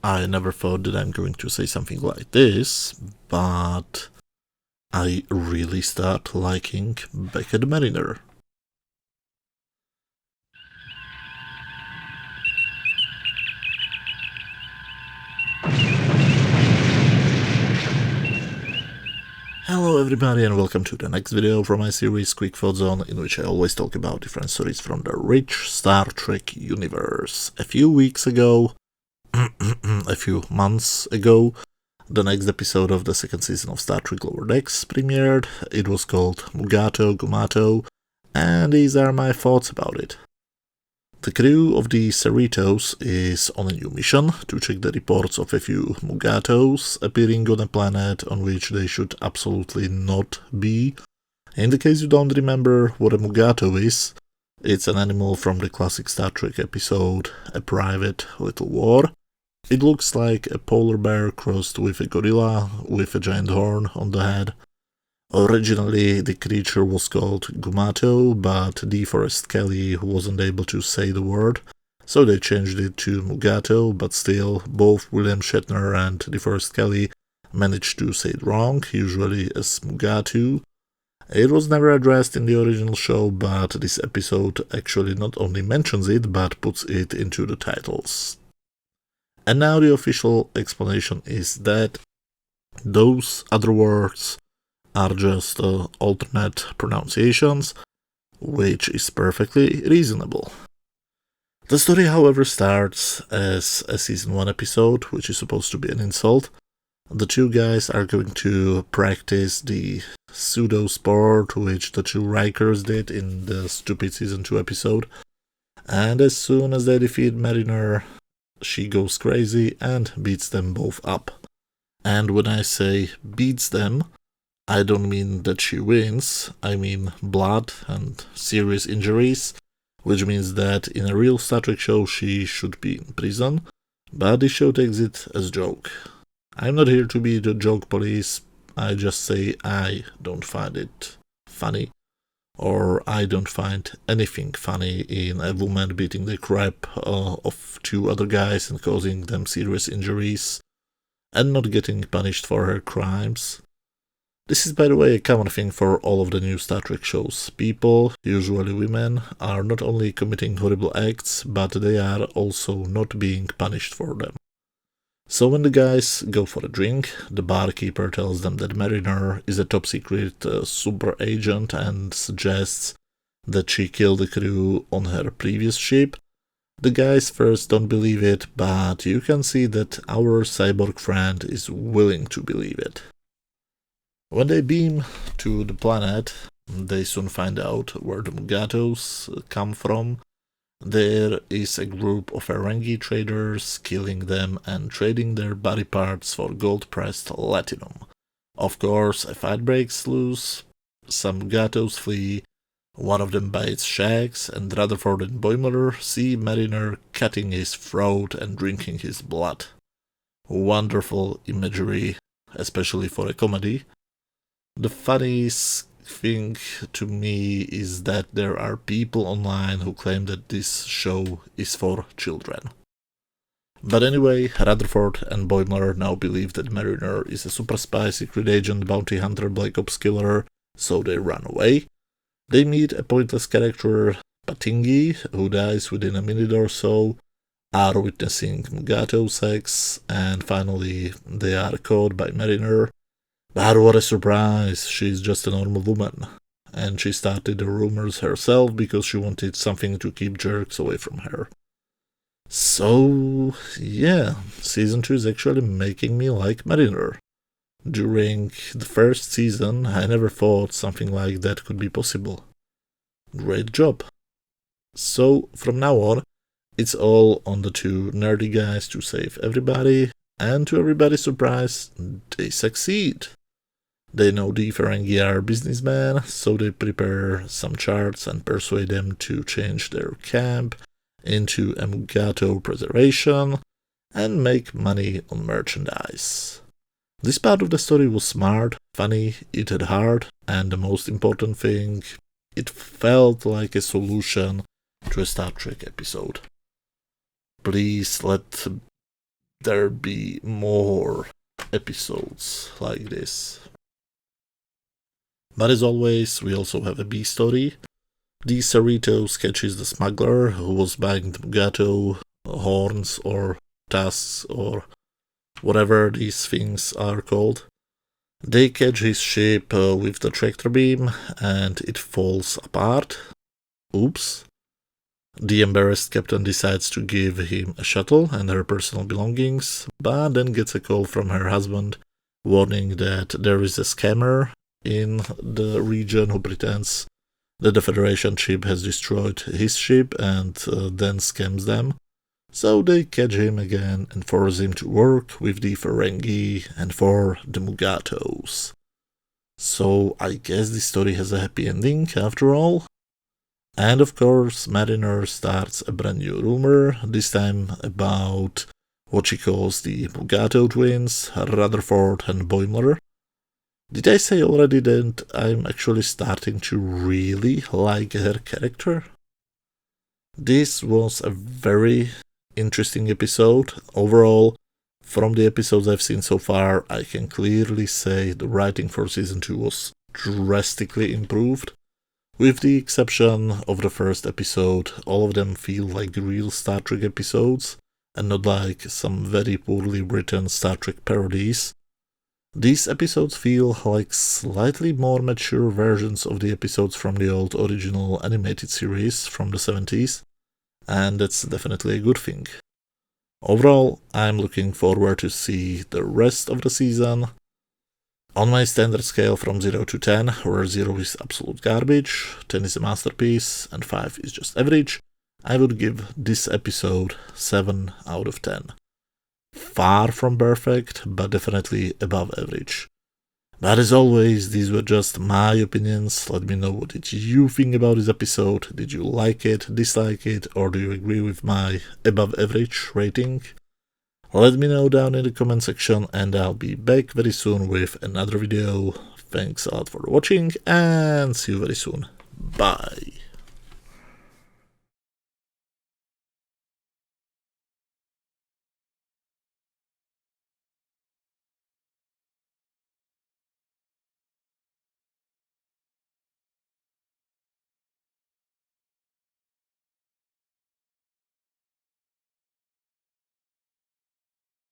I never thought that I'm going to say something like this, but I really start liking Beckett Mariner. Hello everybody and welcome to the next video from my series Quick Thought Zone, in which I always talk about different stories from the rich Star Trek universe. A few weeks ago, a few months ago, the next episode of the second season of Star Trek Lower Decks premiered. It was called Mugato, Gumato, and these are my thoughts about it. The crew of the Cerritos is on a new mission to check the reports of a few Mugatos appearing on a planet on which they should absolutely not be. In the case you don't remember what a Mugato is, it's an animal from the classic Star Trek episode A Private Little War. It looks like a polar bear crossed with a gorilla with a giant horn on the head. Originally, the creature was called Gumato, but DeForest Kelley wasn't able to say the word, so they changed it to Mugato, but still, both William Shatner and DeForest Kelley managed to say it wrong, usually as Mugato. It was never addressed in the original show, but this episode actually not only mentions it, but puts it into the titles. And now the official explanation is that those other words are just alternate pronunciations, which is perfectly reasonable. The story, however, starts as a season 1 episode, which is supposed to be an insult. The two guys are going to practice the pseudo-sport which the two Rikers did in the stupid season 2 episode, and as soon as they defeat Mariner, she goes crazy and beats them both up. And when I say beats them, I don't mean that she wins, I mean blood and serious injuries, which means that in a real Star Trek show she should be in prison, but the show takes it as a joke. I'm not here to be the joke police, I just say I don't find it funny, or I don't find anything funny in a woman beating the crap of two other guys and causing them serious injuries, and not getting punished for her crimes. This is, by the way, a common thing for all of the new Star Trek shows. People, usually women, are not only committing horrible acts, but they are also not being punished for them. So when the guys go for a drink, the barkeeper tells them that Mariner is a top-secret super agent and suggests that she killed the crew on her previous ship. The guys first don't believe it, but you can see that our cyborg friend is willing to believe it. When they beam to the planet, they soon find out where the Mugatos come from. There is a group of Ferengi traders killing them and trading their body parts for gold-pressed platinum. Of course, a fight breaks loose, some Mugatos flee, one of them bites Shax, and Rutherford and Boimler see Mariner cutting his throat and drinking his blood. Wonderful imagery, especially for a comedy. The funniest thing to me is that there are people online who claim that this show is for children. But anyway, Rutherford and Boimler now believe that Mariner is a super spy, secret agent, bounty hunter, black ops killer, so they run away. They meet a pointless character, Patingi, who dies within a minute or so, are witnessing Mugato sex, and finally they are caught by Mariner. But what a surprise, she's just a normal woman, and she started the rumors herself because she wanted something to keep jerks away from her. So, yeah, season 2 is actually making me like Mariner. During the first season, I never thought something like that could be possible. Great job. So, from now on, it's all on the two nerdy guys to save everybody, and to everybody's surprise, they succeed. They know the Ferengi are businessmen, so they prepare some charts and persuade them to change their camp into a Mugato preservation and make money on merchandise. This part of the story was smart, funny, it hit hard, and the most important thing, it felt like a solution to a Star Trek episode. Please let there be more episodes like this. But as always, we also have a B story. The Cerritos catches the smuggler who was buying the Mugato horns or tusks or whatever these things are called. They catch his ship with the tractor beam and it falls apart. Oops. The embarrassed captain decides to give him a shuttle and her personal belongings, but then gets a call from her husband warning that there is a scammer in the region who pretends that the Federation ship has destroyed his ship and then scams them. So they catch him again and force him to work with the Ferengi and for the Mugatos. So I guess the story has a happy ending after all. And of course, Mariner starts a brand new rumor, this time about what she calls the Mugato twins, Rutherford and Boimler. Did I say already that I'm actually starting to really like her character? This was a very interesting episode. Overall, from the episodes I've seen so far, I can clearly say the writing for season 2 was drastically improved. With the exception of the first episode, all of them feel like real Star Trek episodes, and not like some very poorly written Star Trek parodies. These episodes feel like slightly more mature versions of the episodes from the old original animated series from the 70s, and that's definitely a good thing. Overall, I'm looking forward to see the rest of the season. On my standard scale from 0 to 10, where 0 is absolute garbage, 10 is a masterpiece, and 5 is just average, I would give this episode 7 out of 10. Far from perfect, but definitely above average. But as always, these were just my opinions. Let me know what did you think about this episode. Did you like it, dislike it, or do you agree with my above average rating? Let me know down in the comment section and I'll be back very soon with another video. Thanks a lot for watching and see you very soon. Bye.